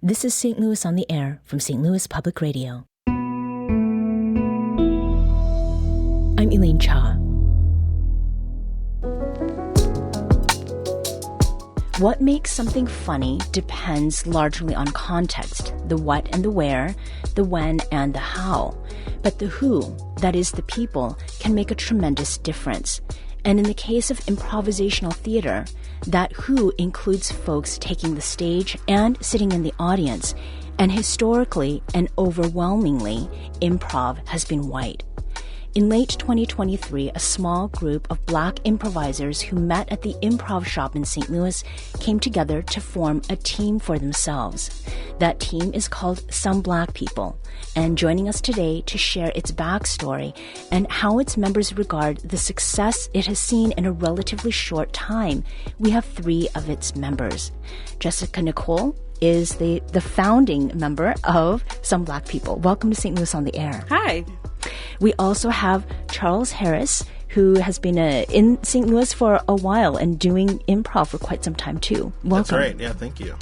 This is St. Louis on the Air from St. Louis Public Radio. I'm Elaine Cha. What makes something funny depends largely on context, the what and the where, the when and the how. But the who, that is the people, can make a tremendous difference. And in the case of improvisational theater, that who includes folks taking the stage and sitting in the audience. And historically and overwhelmingly, improv has been white. In late 2023, a small group of Black improvisers who met at the Improv Shop in St. Louis came together to form a team for themselves. That team is called Some Black People, and joining us today to share its backstory and how its members regard the success it has seen in a relatively short time, we have three of its members. Jessica Nicole is the founding member of Some Black People. Welcome to St. Louis on the Air. Hi. We also have Charles Harris, who has been in St. Louis for a while and doing improv for quite some time, too. Welcome. That's right. Yeah, thank you.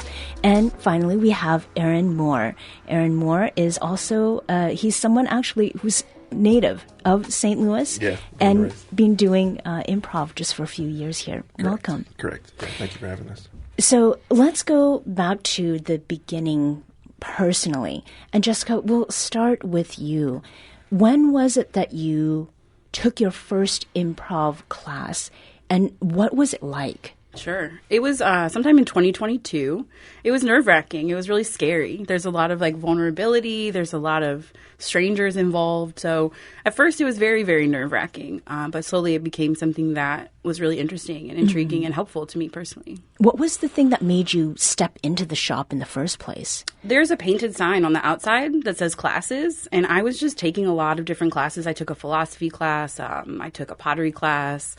And finally, we have Aaron Moore. Aaron Moore is also, he's someone actually who's native of St. Louis and been doing improv just for a few years here. Correct. Welcome. Correct. Yeah, thank you for having us. So let's go back to the beginning personally. And Jessica, we'll start with you. When was it that you took your first improv class, and what was it like? Sure. It was sometime in 2022. It was nerve-wracking. It was really scary. There's a lot of vulnerability. There's a lot of strangers involved. So at first it was very, very nerve-wracking. But slowly it became something that was really interesting and intriguing and helpful to me personally. What was the thing that made you step into the shop in the first place? There's a painted sign on the outside that says classes. And I was just taking a lot of different classes. I took a philosophy class. I took a pottery class.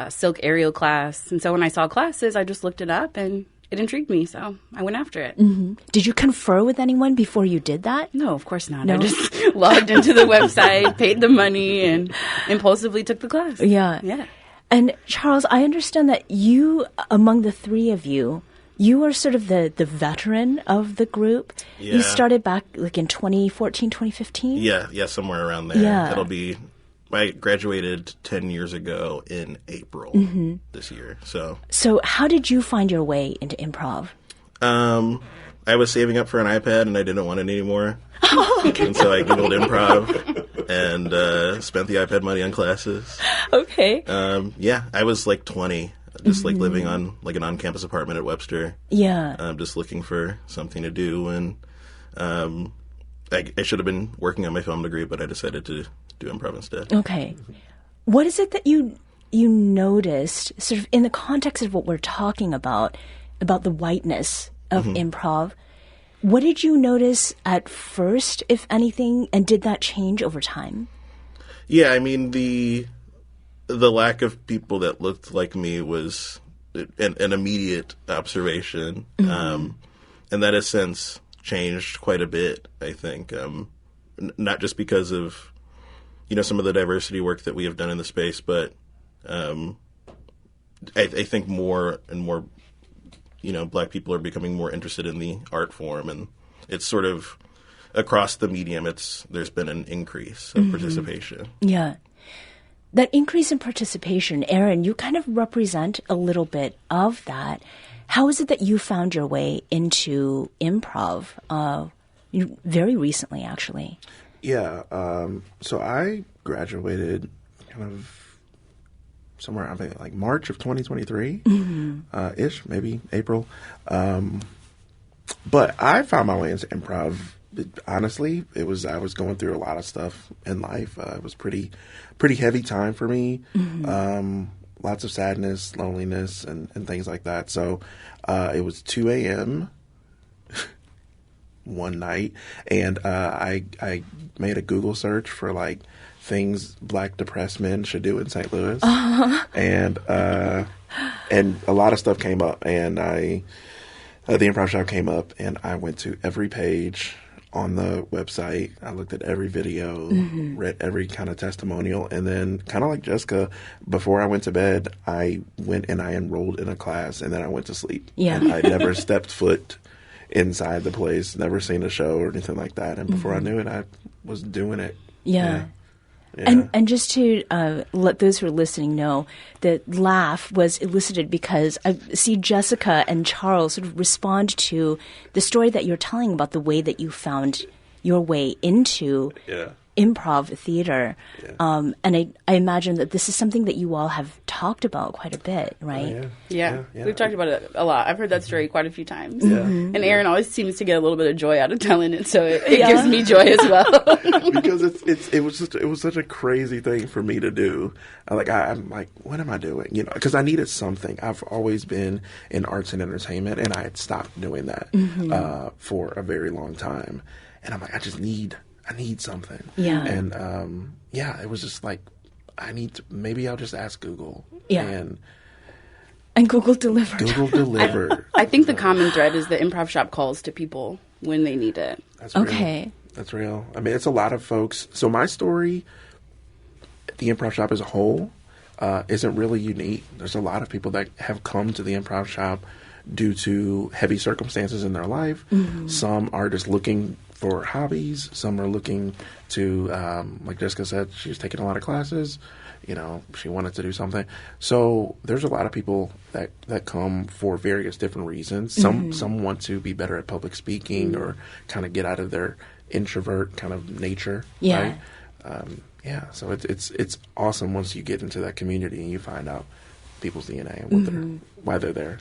Silk aerial class. And so when I saw classes, I just looked it up and it intrigued me. So I went after it. Mm-hmm. Did you confer with anyone before you did that? No, of course not. No? I just logged into the website, paid the money, and impulsively took the class. Yeah. Yeah. And Charles, I understand that you, among the three of you, you are sort of the veteran of the group. Yeah. You started back in 2014, 2015? Yeah, somewhere around there. Yeah. I graduated 10 years ago in April this year. So how did you find your way into improv? I was saving up for an iPad and I didn't want it anymore. And so I Googled improv and spent the iPad money on classes. Okay. I was 20, just living on an on-campus apartment at Webster. Yeah. Just looking for something to do. And I should have been working on my film degree, but I decided to do improv instead. Okay. What is it that you noticed, sort of in the context of what we're talking about the whiteness of improv? What did you notice at first, if anything, and did that change over time? Yeah, I mean, the lack of people that looked like me was an immediate observation. And that has since changed quite a bit, I think. Not just because of some of the diversity work that we have done in the space, but I think more and more, Black people are becoming more interested in the art form, and it's sort of across the medium. There's been an increase of participation. Yeah, that increase in participation, Aaron, you kind of represent a little bit of that. How is it that you found your way into improv? Very recently, actually. Yeah, so I graduated kind of somewhere, I think, March of 2023, ish, maybe April. But I found my way into improv. Honestly, I was going through a lot of stuff in life. It was pretty heavy time for me. Lots of sadness, loneliness, and things like that. So it was 2 a.m. one night, and I made a Google search for things Black depressed men should do in St. Louis, and a lot of stuff came up, and the Improv Shop came up, and I went to every page on the website. I looked at every video, read every kind of testimonial, and then kind of like Jessica, before I went to bed, I went and I enrolled in a class, and then I went to sleep. Yeah. And I never stepped foot inside the place, never seen a show or anything like that. And before I knew it, I was doing it. Yeah. Yeah. And just to let those who are listening know, the laugh was elicited because I see Jessica and Charles sort of respond to the story that you're telling about the way that you found your way into improv theater. Yeah. And I imagine that this is something that you all have talked about quite a bit, right? Yeah. We've talked about it a lot. I've heard that story quite a few times. Yeah. And Aaron always seems to get a little bit of joy out of telling it, so it gives me joy as well. Because it was such a crazy thing for me to do. I'm like, what am I doing? You know, because I needed something. I've always been in arts and entertainment, and I had stopped doing that for a very long time. And I'm like, I need something. Yeah. And it was just like, maybe I'll just ask Google. Yeah. And Google delivered. Google delivered. I think the common thread is the improv shop calls to people when they need it. That's real. Okay. That's real. I mean, it's a lot of folks. So my story, the improv shop as a whole, isn't really unique. There's a lot of people that have come to the improv shop due to heavy circumstances in their life. Some are just looking for hobbies. Some are looking to, like Jessica said, she's taking a lot of classes. You know, she wanted to do something. So there's a lot of people that come for various different reasons. Some want to be better at public speaking or kind of get out of their introvert kind of nature. Yeah. Right? So it's awesome once you get into that community and you find out people's DNA and why they're there.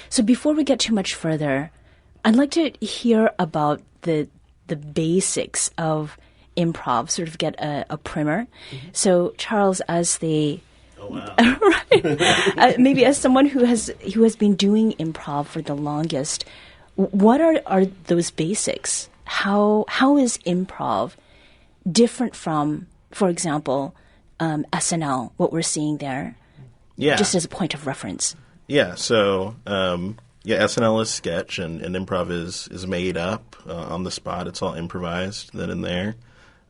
So before we get too much further, I'd like to hear about the basics of improv, sort of get a primer. So Charles, as the right, maybe as someone who has been doing improv for the longest, what are those basics? How is improv different from, for example, SNL? What we're seeing there, just as a point of reference. Yeah. So. SNL is sketch, and improv is made up on the spot. It's all improvised then and there.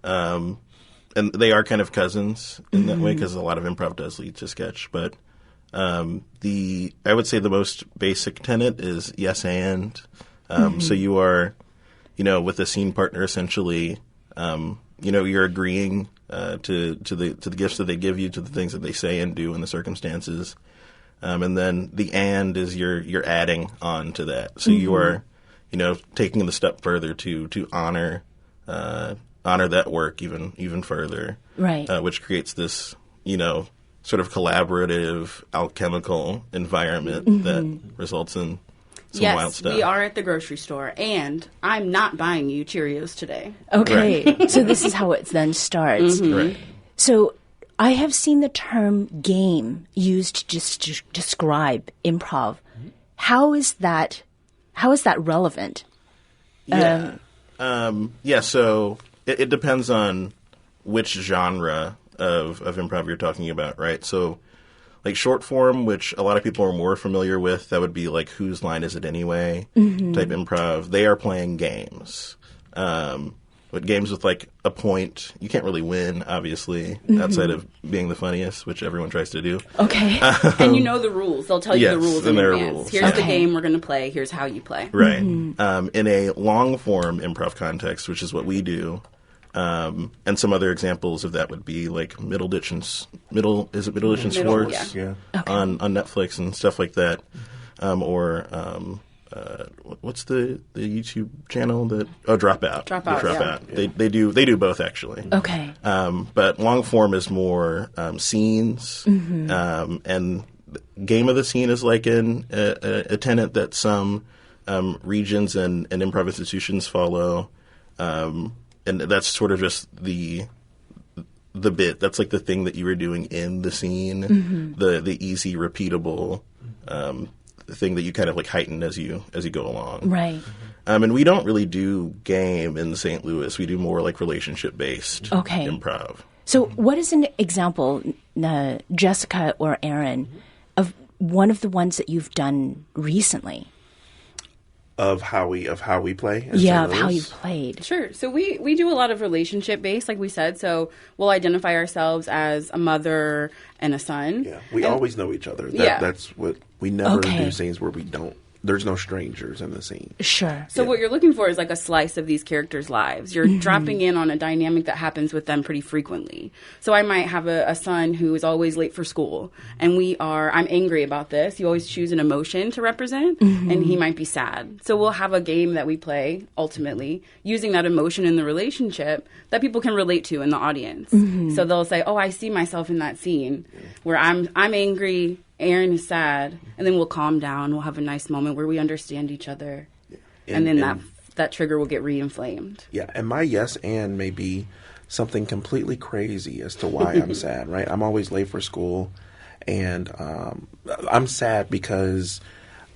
And they are kind of cousins in that way because a lot of improv does lead to sketch. But I would say the most basic tenet is yes and. So you are, with a scene partner essentially, you're agreeing to the gifts that they give you, to the things that they say and do in the circumstances. And then the and is you're adding on to that. So you are, taking the step further to honor that work even further. Right. Which creates this, sort of collaborative, alchemical environment that results in some wild stuff. Yes, we are at the grocery store, and I'm not buying you Cheerios today. Okay. Right. So this is how it then starts. Right. So I have seen the term game used just to describe improv. How is that relevant? Yeah. So it depends on which genre of improv you're talking about, right? So like short form, which a lot of people are more familiar with, that would be like whose line is it anyway type improv. They are playing games. But games with like a point, you can't really win, obviously, outside of being the funniest, which everyone tries to do. Okay. And you know the rules. They'll tell you the rules in advance. Rules. Here's the game we're going to play. Here's how you play. Right. In a long form improv context, which is what we do, and some other examples of that would be like Middleditch and Schwartz on Netflix and stuff like that, what's the YouTube channel that Dropout. Dropout. Yeah. They do both actually. Okay. But long form is more scenes, and game of the scene is like a tenet that some regions and improv institutions follow, and that's sort of just the bit. That's like the thing that you were doing in the scene, the easy, repeatable thing that you kind of like heighten as you go along. Right. And we don't really do game in St. Louis. We do more like relationship-based improv. So what is an example, Jessica or Aaron, of one of the ones that you've done recently? Of how we play? Of how you've played. Sure. So we do a lot of relationship-based, like we said. So we'll identify ourselves as a mother and a son. Yeah. We always know each other. That's what we never do scenes where we don't there's no strangers in the scene. Sure. So what you're looking for is like a slice of these characters' lives. You're dropping in on a dynamic that happens with them pretty frequently. So I might have a son who is always late for school, and I'm angry about this. You always choose an emotion to represent, and he might be sad. So we'll have a game that we play, ultimately, using that emotion in the relationship that people can relate to in the audience. So they'll say, oh, I see myself in that scene where I'm angry, Aaron is sad, and then we'll calm down. We'll have a nice moment where we understand each other, and then that trigger will get re-inflamed. Yeah, and my yes and may be something completely crazy as to why I'm sad, right? I'm always late for school, and I'm sad because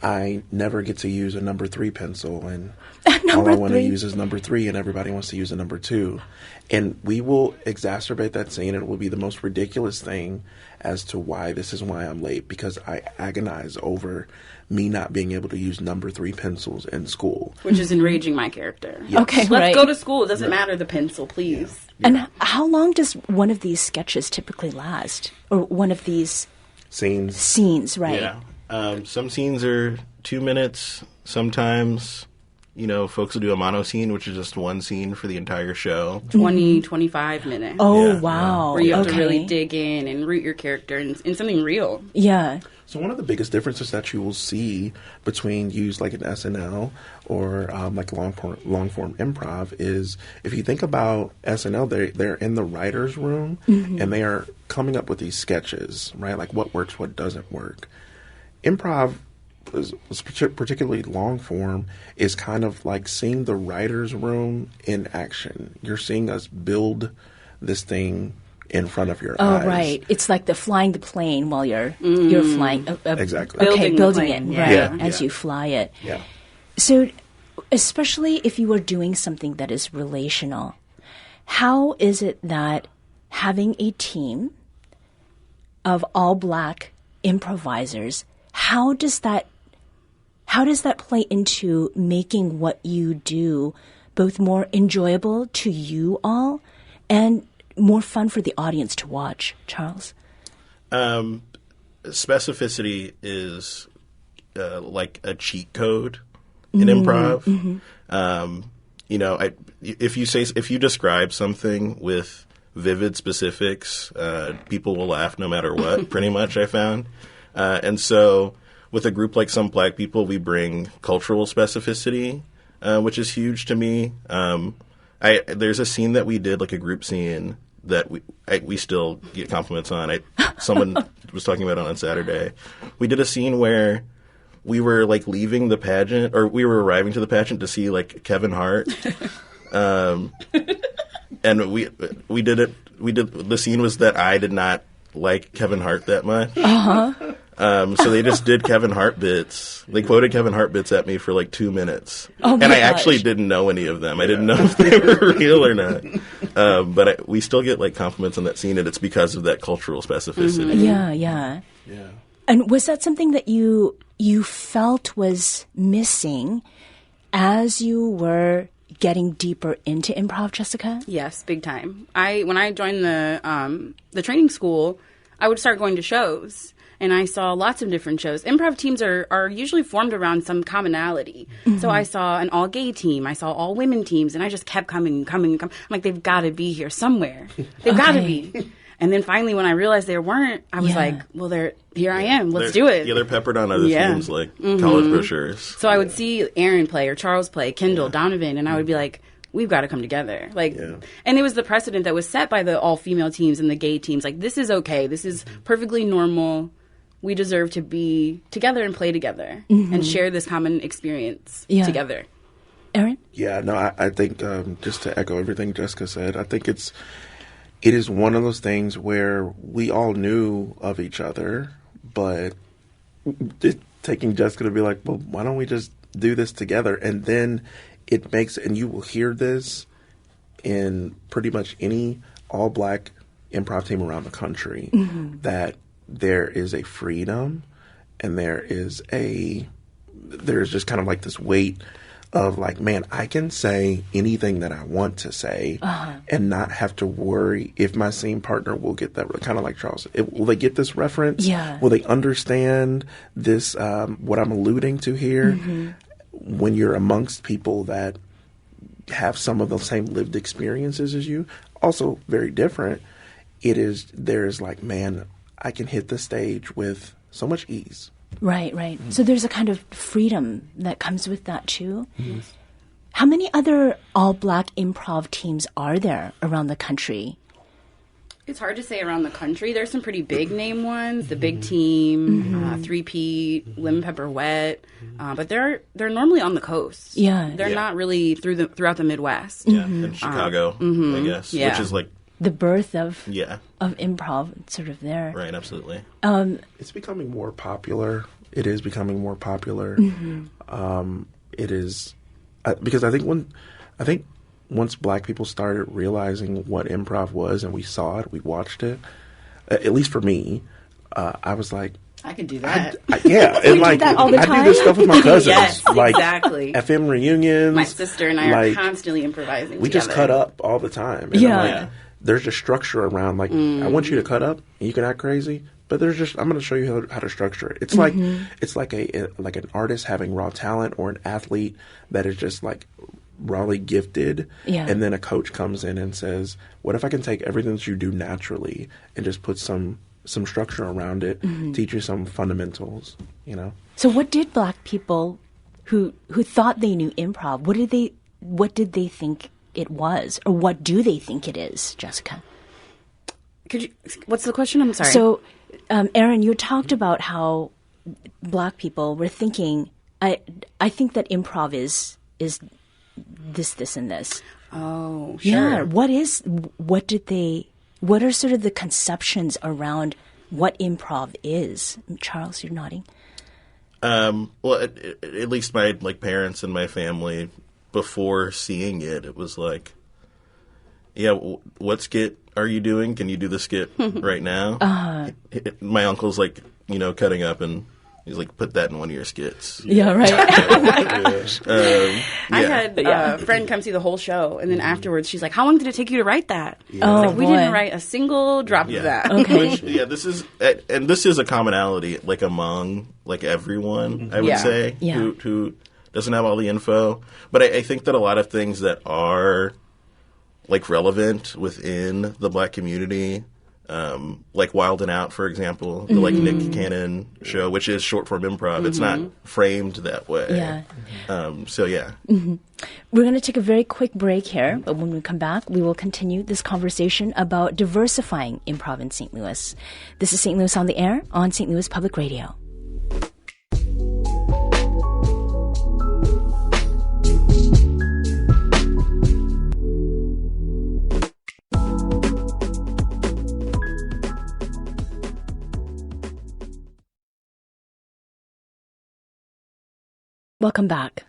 I never get to use a number 3 pencil, and all I want to use is number 3, and everybody wants to use a number 2. And we will exacerbate that scene, and it will be the most ridiculous thing as to why this is why I'm late, because I agonize over me not being able to use number 3 pencils in school. Which is enraging my character. Yes. Okay, Let's go to school. It doesn't matter the pencil, please. Yeah. And how long does one of these sketches typically last? Or one of these scenes, right? Yeah. Some scenes are 2 minutes. Sometimes, folks will do a mono scene, which is just one scene for the entire show. 20, 25 minutes. Oh, wow. Where you have to really dig in and root your character in something real. Yeah. So one of the biggest differences that you will see between use like an SNL or like long form improv is if you think about SNL, they're in the writer's room and they are coming up with these sketches, right? Like what works, what doesn't work. Improv, particularly long form, is kind of like seeing the writer's room in action. You're seeing us build this thing in front of your eyes. Oh, right. It's like flying the plane while you're flying. Exactly. Okay, building it, Yeah. right, as you fly it. Yeah. So, especially if you are doing something that is relational, how is it that having a team of all Black improvisers, how does that play into making what you do both more enjoyable to you all and more fun for the audience to watch, Charles? Specificity is like a cheat code in improv. If you describe something with vivid specifics, people will laugh no matter what. Pretty much, I found, and so with a group like Some Black People, we bring cultural specificity, which is huge to me. There's a scene that we did, like a group scene, that we still get compliments on. Someone was talking about it on Saturday. We did a scene where we were like leaving the pageant, or we were arriving to the pageant to see like Kevin Hart, and we did it. The scene was that I did not like Kevin Hart that much. So they just did Kevin Hart bits. They quoted Kevin Hart bits at me for like 2 minutes. Oh my and I gosh. actually didn't know any of them. I didn't know if they were real or not. But we still get like compliments on that scene, and it's because of that cultural specificity. Yeah. And was that something that you felt was missing as you were getting deeper into improv, Jessica? Yes, big time. When I joined the training school, I would start going to shows. And I saw lots of different shows. Improv teams are usually formed around some commonality. So I saw an all-gay team. I saw all-women teams. And I just kept coming. I'm like, they've got to be here somewhere. They've got to be. And then finally, when I realized they weren't, I was like, well, here I am. Let's do it. Yeah, they're peppered on other themes like college brochures. So I would see Aaron play or Charles play, Kendall, Donovan, and I would be like, we've got to come together. And it was the precedent that was set by the all-female teams and the gay teams. Like, this is okay. This is perfectly normal. We deserve to be together and play together and share this common experience together. Aaron? Yeah, no, I think just to echo everything Jessica said, I think it is one of those things where we all knew of each other, but taking Jessica to be like, well, why don't we just do this together? And then it makes, and you will hear this in pretty much any all-Black improv team around the country, that there is a freedom and there's just kind of like this weight of like, man, I can say anything that I want to say and not have to worry if my scene partner will get that. Kind of like Charles, will they get this reference? Yeah. Will they understand this? What I'm alluding to here? When you're amongst people that have some of the same lived experiences as you, also very different. There's like, man, I can hit the stage with so much ease. Right. So there's a kind of freedom that comes with that too. How many other all-Black improv teams are there around the country? It's hard to say around the country. There's some pretty big name ones, the Big Team, Three-Peat, Lemon Pepper Wet, but they're normally on the coast. Yeah. They're not really throughout the Midwest. Yeah, in Chicago, I guess, Yeah. which is like The birth of yeah, improv, sort of there. right, absolutely. It's becoming more popular. It is becoming more popular. It is because I think once Black people started realizing what improv was and we saw it, we watched it. At least for me, I was like, I could do that. yeah, and like that all the I time? do this stuff with my cousins, Yes, like exactly. FM reunions. My sister and I like, are constantly improvising we together. just cut up all the time. And Yeah. I'm like, there's just structure around. Like, I want you to cut up, and you can act crazy, but I'm going to show you how to structure it. It's like like an artist having raw talent or an athlete that is just like rawly gifted, Yeah. and then a coach comes in and says, "What if I can take everything that you do naturally and just put some structure around it, teach you some fundamentals?" You know. So what did Black people who thought they knew improv, what did they think it was, or what do they think it is, Jessica? What's the question? I'm sorry. So, Aaron, you talked about how Black people were thinking, I think that improv is this, and this. Oh, sure. Yeah. What are sort of the conceptions around what improv is? Charles, you're nodding. Well, at least my parents and my family, before seeing it, it was like, yeah, what skit are you doing? Can you do the skit right now? My uncle's like, cutting up, and he's like, put that in one of your skits. Yeah, right. I had a friend come see the whole show, and then afterwards she's like, how long did it take you to write that? Oh, Like, we boy. didn't write a single drop of that. Okay. Which, this is a commonality, like, among, like, everyone, I would Yeah. say, Yeah. who doesn't have all the info. But I think that a lot of things that are, like, relevant within the Black community, like Wild and Out, for example, the like Nick Cannon show, which is short form improv. It's not framed that way. Yeah. So yeah. We're going to take a very quick break here, but when we come back, we will continue this conversation about diversifying improv in St. Louis. This is St. Louis on the Air on St. Louis Public Radio. Welcome back.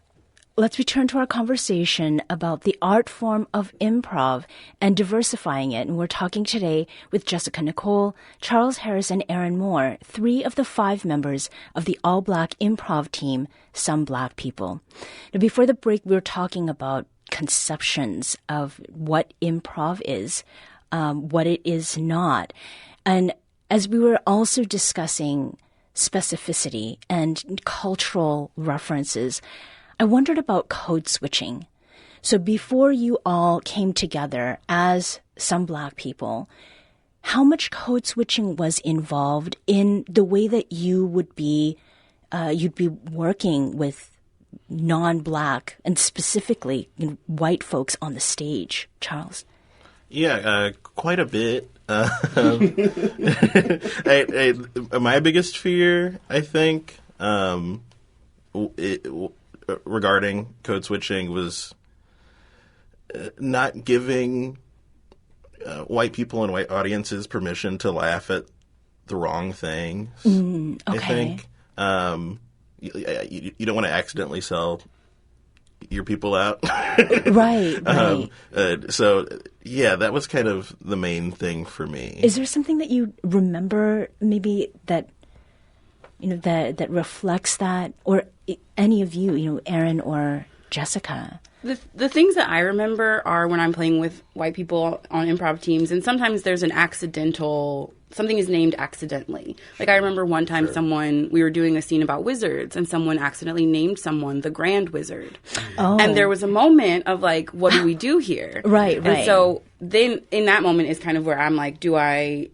Let's return to our conversation about the art form of improv and diversifying it. And we're talking today with Jessica Nicole, Charles Harris, and Aaron Moore, 3 of the 5 members of the all-Black improv team, Some Black People. Now, before the break, we were talking about conceptions of what improv is, what it is not. And as we were also discussing specificity and cultural references, I wondered about code switching. So before you all came together as Some Black People, how much code switching was involved in the way that you would be, you'd be working with non-Black and specifically white folks on the stage, Charles? Yeah, quite a bit. My biggest fear, I think, regarding code switching was not giving white people and white audiences permission to laugh at the wrong things. Okay. I think you don't want to accidentally sell your people out. Right. So, yeah, that was kind of the main thing for me. Is there something that you remember maybe that, that reflects that? Or any of you, Aaron or Jessica? The things that I remember are when I'm playing with white people on improv teams, and sometimes there's something is named accidentally. Like I remember one time we were doing a scene about wizards, and someone accidentally named someone the Grand Wizard. Oh. And there was a moment of like, what do we do here? Right. And so then in that moment is kind of where I'm like, do I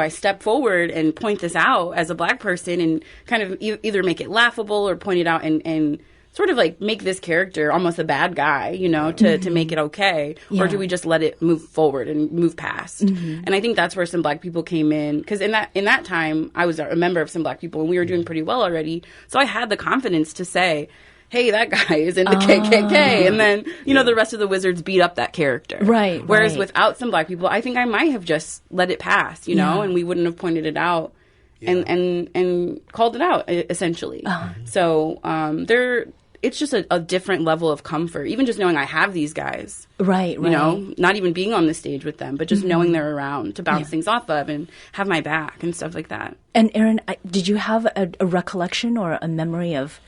step forward and point this out as a Black person and kind of either make it laughable or point it out and sort of like make this character almost a bad guy, to make it okay? Yeah. Or do we just let it move forward and move past? Mm-hmm. And I think that's where some Black people came in. Because in that time, I was a member of some Black people and we were doing pretty well already. So I had the confidence to say, hey, that guy is in the KKK. And then, the rest of the wizards beat up that character. Right. Whereas without some Black people, I think I might have just let it pass, and we wouldn't have pointed it out. Yeah. And called it out, essentially. So it's just a different level of comfort, even just knowing I have these guys. Right. Not even being on the stage with them, but just knowing they're around to bounce things off of and have my back and stuff like that. And Erin, did you have a recollection or a memory of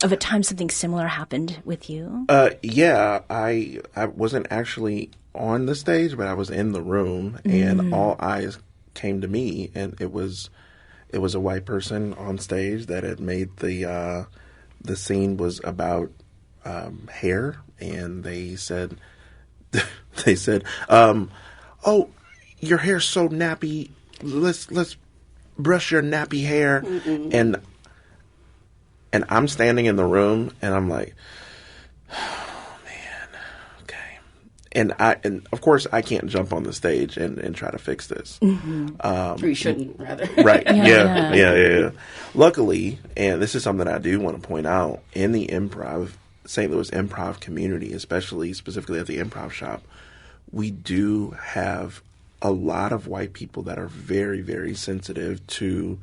a time something similar happened with you? Yeah, I wasn't actually on the stage, but I was in the room, and all eyes came to me, and it was a white person on stage that had made the scene was about hair, and they said, "Oh, your hair's so nappy. Let's brush your nappy hair." Mm-mm. And I'm standing in the room, and I'm like, "Oh man, okay." And of course I can't jump on the stage and try to fix this. Mm-hmm. Or you shouldn't, rather. Right? Yeah. Luckily, and this is something I do want to point out, in the St. Louis improv community, specifically at the Improv Shop, we do have a lot of white people that are very, very sensitive to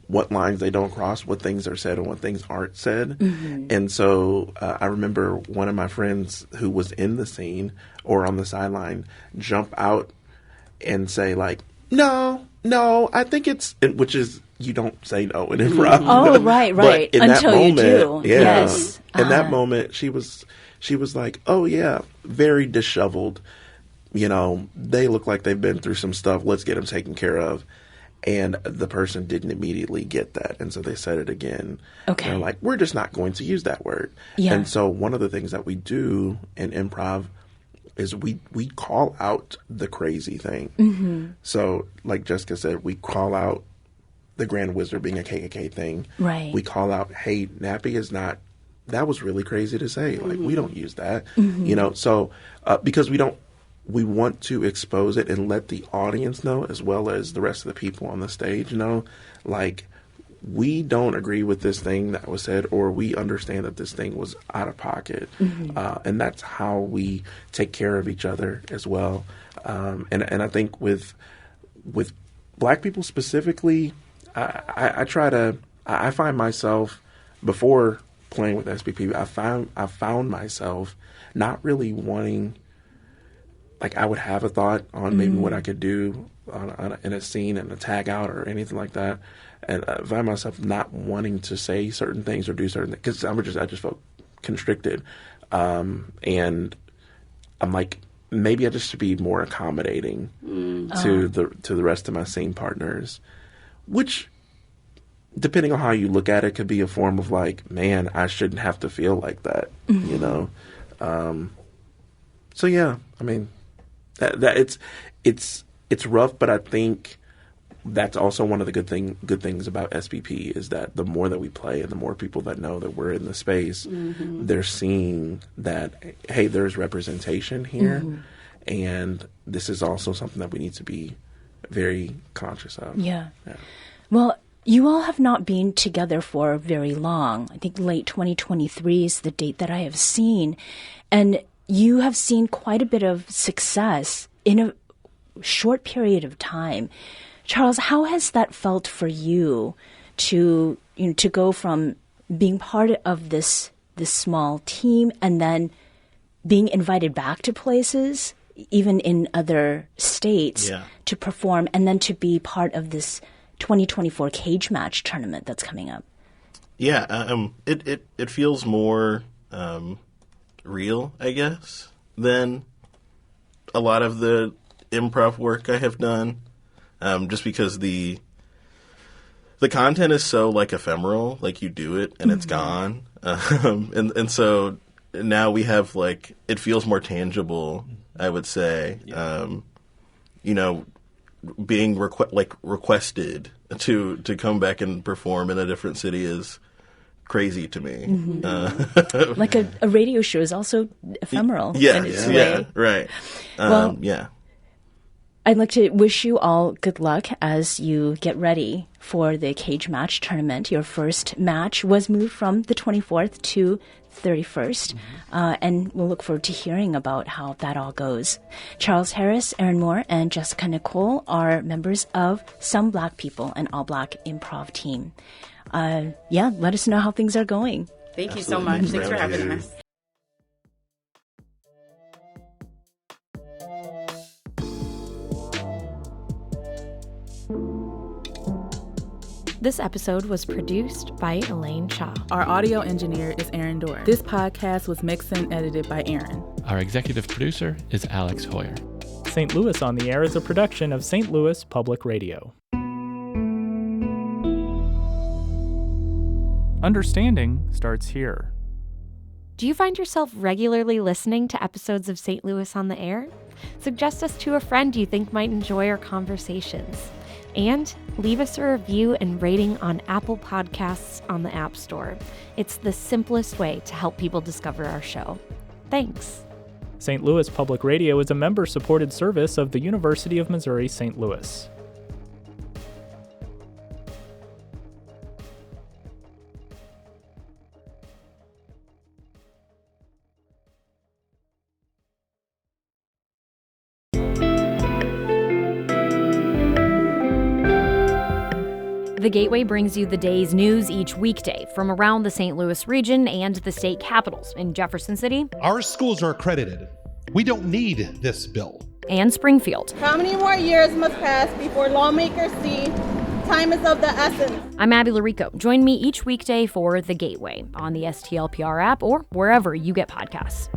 what lines they don't cross, what things are said and what things aren't said. Mm-hmm. And so I remember one of my friends who was in the scene or on the sideline jump out and say like, no, I think it's, which is, you don't say no in improv. Mm-hmm. Oh, right. But in until that moment, you do. Yeah, yes. In that moment, she was like, oh yeah, very disheveled. They look like they've been through some stuff. Let's get them taken care of. And the person didn't immediately get that. And so they said it again. Okay. And they're like, we're just not going to use that word. Yeah. And so one of the things that we do in improv is we call out the crazy thing. Mm-hmm. So like Jessica said, we call out the Grand Wizard being a KKK thing. Right. We call out, hey, nappy is not, that was really crazy to say. Like, we don't use that. Mm-hmm. So because we want to expose it and let the audience know, as well as the rest of the people on the stage know, like, we don't agree with this thing that was said, or we understand that this thing was out of pocket. Mm-hmm. And that's how we take care of each other as well. And I think with Black people specifically, I find myself, before playing with SPP, I found myself not really wanting, like, I would have a thought on maybe what I could do in a scene and a tag out or anything like that, and I find myself not wanting to say certain things or do certain things because I just felt constricted, and I'm like, maybe I just should be more accommodating to the rest of my scene partners, which, depending on how you look at it, could be a form of like, man, I shouldn't have to feel like that, So yeah, I mean, that it's rough, but I think that's also one of the good things about SPP is that the more that we play and the more people that know that we're in the space, they're seeing that, hey, there's representation here, and this is also something that we need to be very conscious of. Yeah. Well, you all have not been together for very long. I think late 2023 is the date that I have seen, and you have seen quite a bit of success in a short period of time. Charles, how has that felt for you to go from being part of this small team and then being invited back to places, even in other states, to perform, and then to be part of this 2024 cage match tournament that's coming up? Yeah, it feels more real, I guess, than a lot of the improv work I have done. Just because the content is so like ephemeral, like you do it and it's gone, and so now we have like it feels more tangible. I would say, being requested to come back and perform in a different city is crazy to me. Like a radio show is also ephemeral in its way. Right. Well, I'd like to wish you all good luck as you get ready for the cage match tournament. Your first match was moved from the 24th to 31st, and we'll look forward to hearing about how that all goes. Charles Harris, Aaron Moore, and Jessica Nicole are members of Some Black People, an all-black improv team. Let us know how things are going. Thank you so much. Thanks for having us. This episode was produced by Elaine Cha. Our audio engineer is Aaron Dorr. This podcast was mixed and edited by Aaron. Our executive producer is Alex Hoyer. St. Louis on the Air is a production of St. Louis Public Radio. Understanding starts here. Do you find yourself regularly listening to episodes of St. Louis on the Air? Suggest us to a friend you think might enjoy our conversations. And leave us a review and rating on Apple Podcasts on the App Store. It's the simplest way to help people discover our show. Thanks. St. Louis Public Radio is a member-supported service of the University of Missouri St. Louis. The Gateway brings you the day's news each weekday from around the St. Louis region and the state capitals in Jefferson City. Our schools are accredited. We don't need this bill. And Springfield. How many more years must pass before lawmakers see time is of the essence? I'm Abby Larico. Join me each weekday for The Gateway on the STLPR app or wherever you get podcasts.